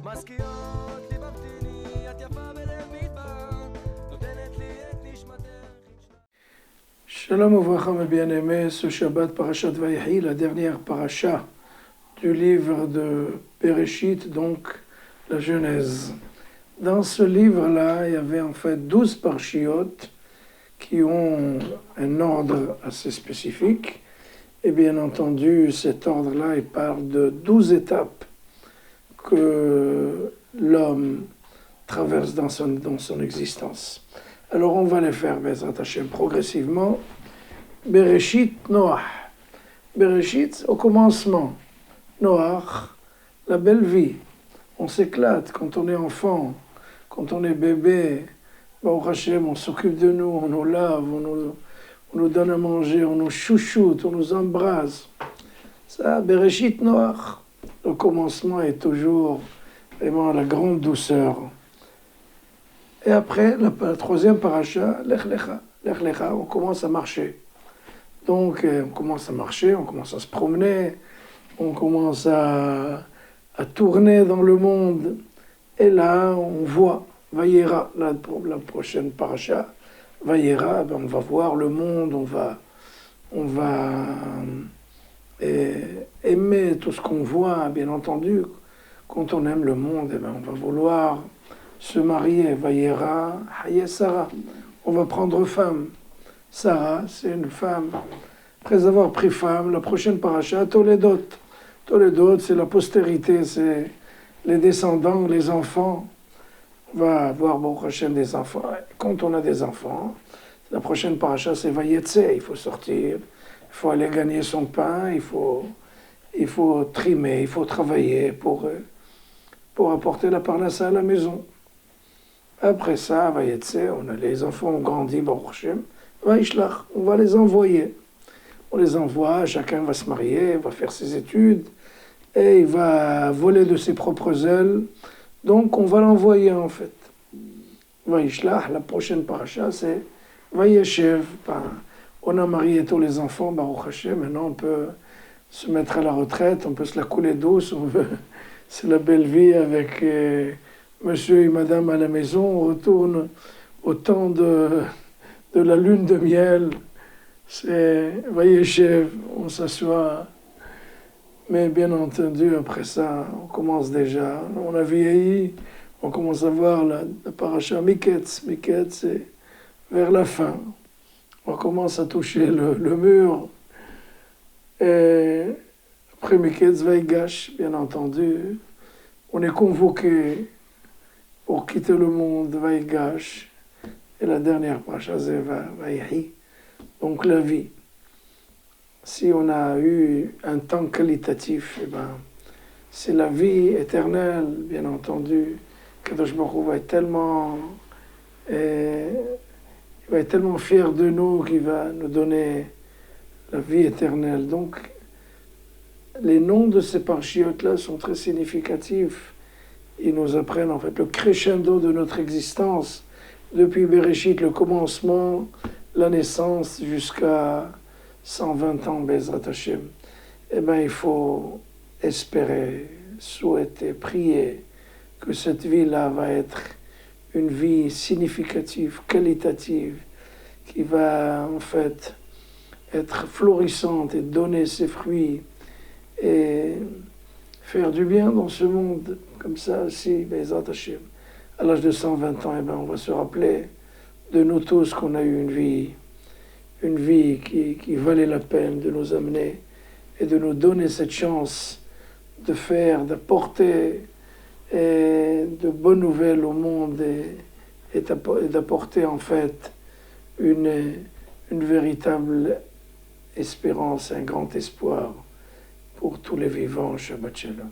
מזכירות לי ממתיני, את יפה בלב מדבר, נותנת לי את נשמתך. Shalom Ouvracha mes bien-aimés, ce Shabbat Parashat Vayehi, la dernière paracha du livre de Bereshit, donc la Genèse. Dans ce livre-là, il y avait en fait 12 parachiotes qui ont un ordre assez spécifique. Et bien entendu, cet ordre-là, il parle de 12 étapes que l'homme traverse dans son existence. Alors on va les faire, Bezrat Hashem, progressivement. Bereshit, Noach. Bereshit, au commencement. Noach, la belle vie. On s'éclate quand on est enfant, quand on est bébé. Baruch Hashem, on s'occupe de nous, on nous lave, on nous donne à manger, on nous chouchoute, on nous embrasse. Ça, Bereshit, Noach. Le commencement est toujours vraiment la grande douceur. Et après, la troisième paracha, Lech Lecha. Lech Lecha, on commence à marcher. Donc, on commence à marcher, on commence à se promener, on commence à tourner dans le monde. Et là, on voit, Vayera, la prochaine paracha, Vayera, ben on va voir le monde, on va aimer tout ce qu'on voit, bien entendu. Quand on aime le monde, eh ben on va vouloir se marier, Vayera, Haye Sarah. On va prendre femme. Sarah, c'est une femme. Après avoir pris femme, la prochaine paracha, Toledot. Toledot, c'est la postérité, c'est les descendants, les enfants. On va avoir Baruch Hashem des enfants. Quand on a des enfants, la prochaine paracha, c'est Vayetse. Il faut sortir, il faut aller gagner son pain, il faut trimer, il faut travailler pour apporter la parnassa à la maison. Après ça, Vayetse, on a les enfants ont grandi, Baruch Hashem. Vaishlach, on va les envoyer. On les envoie, chacun va se marier, va faire ses études, et il va voler de ses propres ailes. Donc on va l'envoyer en fait. Vaishlach, la prochaine paracha, c'est Vayeshev. On a marié tous les enfants, Baruch Hashem, maintenant on peut se mettre à la retraite, on peut se la couler douce, on veut. C'est la belle vie avec monsieur et madame à la maison, on retourne au temps de la lune de miel, c'est Vayeshev, on s'assoit. Mais bien entendu, après ça, on commence déjà, on a vieilli, on commence à voir la paracha Miketz. Miketz, c'est vers la fin. On commence à toucher le mur. Et après Miketz, Vaigash, bien entendu, on est convoqué pour quitter le monde, Vaigash. Et la dernière paracha, c'est Vayehi, donc la vie. Si on a eu un temps qualitatif, eh ben, c'est la vie éternelle, bien entendu. Kadosh Baruch Hu va être tellement fier de nous qu'il va nous donner la vie éternelle. Donc, les noms de ces parachiotes-là sont très significatifs. Ils nous apprennent en fait le crescendo de notre existence. Depuis Bereshit, le commencement, la naissance, jusqu'à 120 ans, Bezrat Hashem. Eh bien, il faut espérer, souhaiter, prier que cette vie-là va être une vie significative, qualitative, qui va en fait être florissante et donner ses fruits et faire du bien dans ce monde. Comme ça aussi, Bezrat Hashem. À l'âge de 120 ans, eh ben, on va se rappeler de nous tous qu'on a eu une vie qui valait la peine de nous amener et de nous donner cette chance d'apporter de bonnes nouvelles au monde et d'apporter en fait une véritable espérance, un grand espoir pour tous les vivants. Shabbat Shalom.